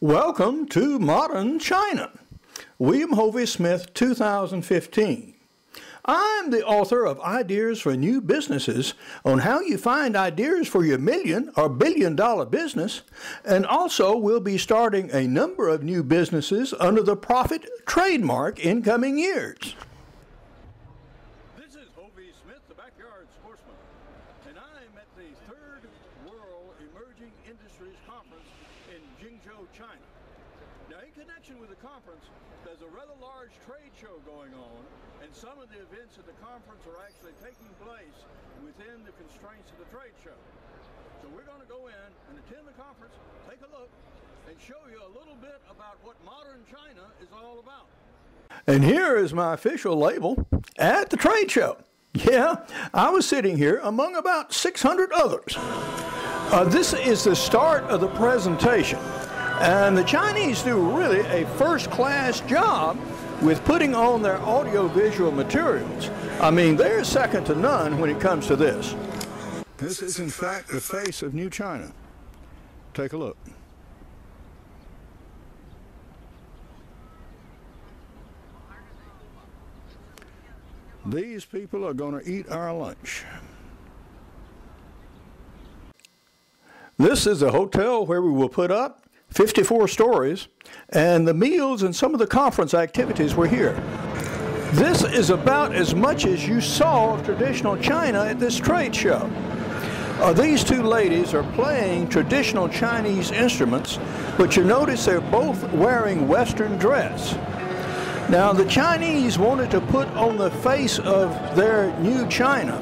Welcome to Modern China, William Hovey Smith, 2015. I'm the author of Ideas for New Businesses on how you find ideas for your million or billion-dollar business, and also we'll be starting a number of new businesses under the Profit trademark in coming years. This is Hovey Smith, the Backyard Sportsman, and I'm at the Third World Emerging Industries Conference in Jingzhou, China. Now, in connection with the conference, there's a rather large trade show going on, and some of the events at the conference are actually taking place within the constraints of the trade show. So we're going to go in and attend the conference, take a look, and show you a little bit about what modern China is all about. And here is my official label at the trade show. Yeah, I was sitting here among about 600 others. This is the start of the presentation, and the Chinese do really a first-class job with putting on their audio-visual materials. I mean, they're second to none when it comes to this. This is, in fact, the face of New China. Take a look. These people are going to eat our lunch. This is a hotel where we will put up 54 stories, and the meals and some of the conference activities were here. This is about as much as you saw of traditional China at this trade show. These two ladies are playing traditional Chinese instruments, but you notice they're both wearing Western dress. Now, the Chinese wanted to put on the face of their new China.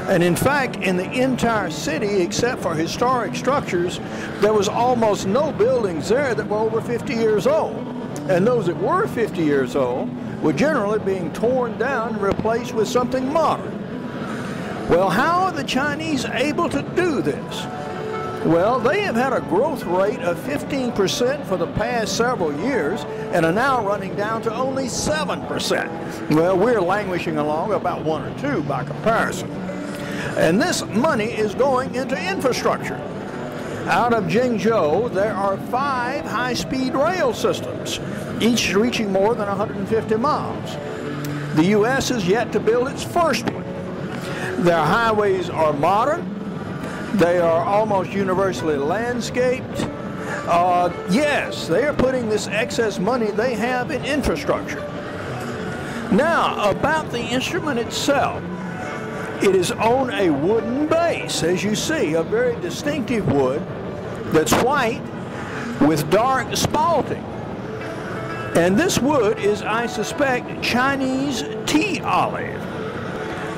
And in fact, in the entire city, except for historic structures, there was almost no buildings there that were over 50 years old. And those that were 50 years old were generally being torn down and replaced with something modern. Well, how are the Chinese able to do this? Well, they have had a growth rate of 15% for the past several years and are now running down to only 7%. Well, we're languishing along about 1 or 2 by comparison. And this money is going into infrastructure. Out of Jingzhou, there are 5 high-speed rail systems, each reaching more than 150 miles. The U.S. is yet to build its first one. Their highways are modern. They are almost universally landscaped. Yes, they are putting this excess money they have in infrastructure. Now, about the instrument itself. It is on a wooden base, as you see, a very distinctive wood that's white with dark spalting. And this wood is, I suspect, Chinese tea olive.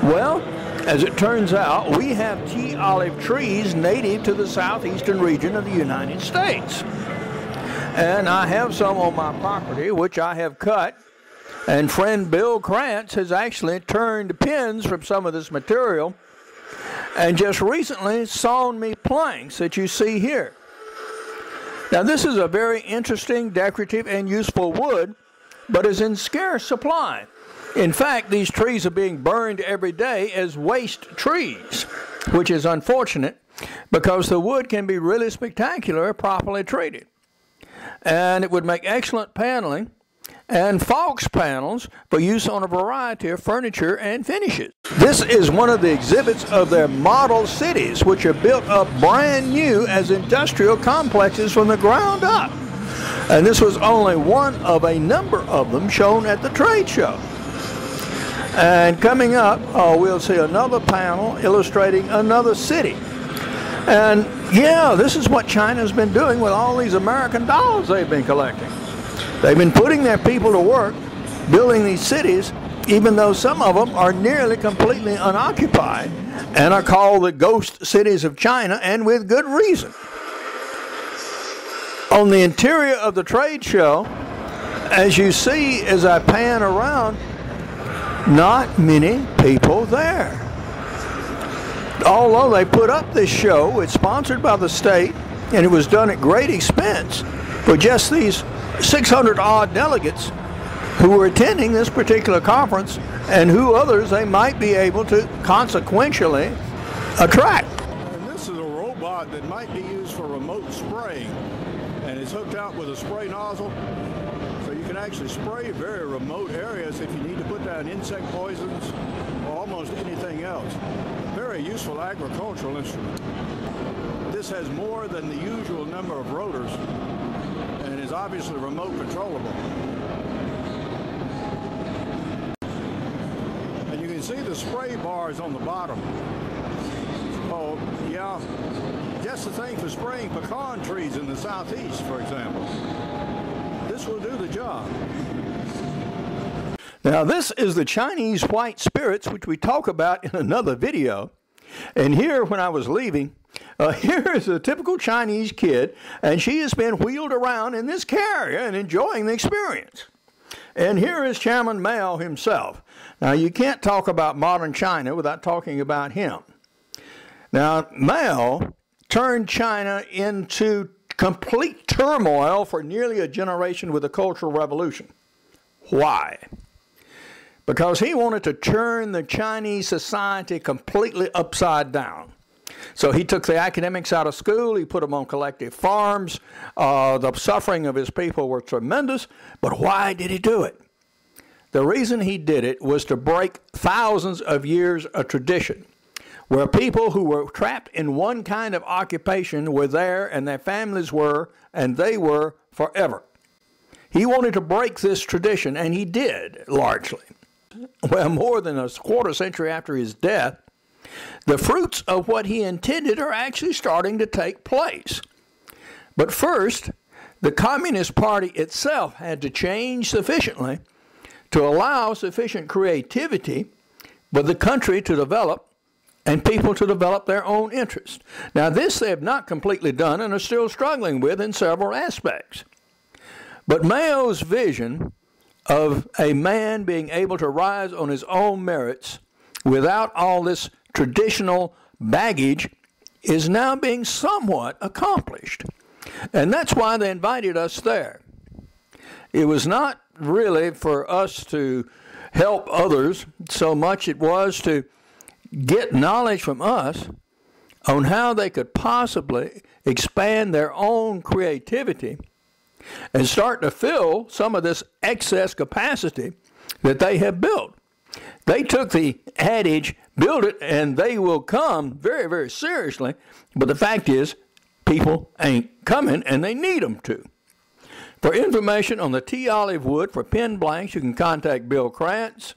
Well, as it turns out, we have tea olive trees native to the southeastern region of the United States. And I have some on my property, which I have cut. And friend Bill Krantz has actually turned pins from some of this material and just recently sawn me planks that you see here. Now, this is a very interesting, decorative, and useful wood, but is in scarce supply. In fact, these trees are being burned every day as waste trees, which is unfortunate because the wood can be really spectacular if properly treated. And it would make excellent paneling and Falks panels for use on a variety of furniture and finishes. This is one of the exhibits of their model cities, which are built up brand new as industrial complexes from the ground up. And this was only one of a number of them shown at the trade show. And coming up, we'll see another panel illustrating another city. And yeah, this is what China's been doing with all these American dollars they've been collecting. They've been putting their people to work, building these cities, even though some of them are nearly completely unoccupied and are called the ghost cities of China, and with good reason. On the interior of the trade show, as you see as I pan around, not many people there. Although they put up this show, it's sponsored by the state, and it was done at great expense for just these 600-odd delegates who were attending this particular conference, and who others they might be able to consequentially attract. And this is a robot that might be used for remote spraying, and is hooked out with a spray nozzle, so you can actually spray very remote areas if you need to put down insect poisons or almost anything else. Very useful agricultural instrument. This has more than the usual number of rotors and is obviously remote controllable. And you can see the spray bars on the bottom. Oh, yeah, just the thing for spraying pecan trees in the southeast, for example. This will do the job. Now, this is the Chinese white spirits, which we talk about in another video. And here, when I was leaving, here is a typical Chinese kid, and she has been wheeled around in this carrier and enjoying the experience. And here is Chairman Mao himself. Now, you can't talk about modern China without talking about him. Now, Mao turned China into complete turmoil for nearly a generation with the Cultural Revolution. Why? Because he wanted to turn the Chinese society completely upside down. So he took the academics out of school, he put them on collective farms. The suffering of his people were tremendous, but why did he do it? The reason he did it was to break thousands of years of tradition, where people who were trapped in one kind of occupation were there and their families were, and they were forever. He wanted to break this tradition, and he did, largely. Well, more than a quarter century after his death, the fruits of what he intended are actually starting to take place. But first, the Communist Party itself had to change sufficiently to allow sufficient creativity for the country to develop and people to develop their own interests. Now, this they have not completely done and are still struggling with in several aspects. But Mao's vision of a man being able to rise on his own merits without all this traditional baggage is now being somewhat accomplished. And that's why they invited us there. It was not really for us to help others so much it was to get knowledge from us on how they could possibly expand their own creativity and start to fill some of this excess capacity that they have built. They took the adage, build it and they will come, very, very seriously, but the fact is people ain't coming and they need them to. For information on the tea olive wood for pen blanks, you can contact Bill Krantz.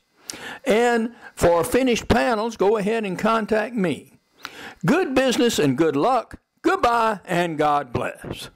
And for finished panels, go ahead and contact me. Good business and good luck. Goodbye and God bless.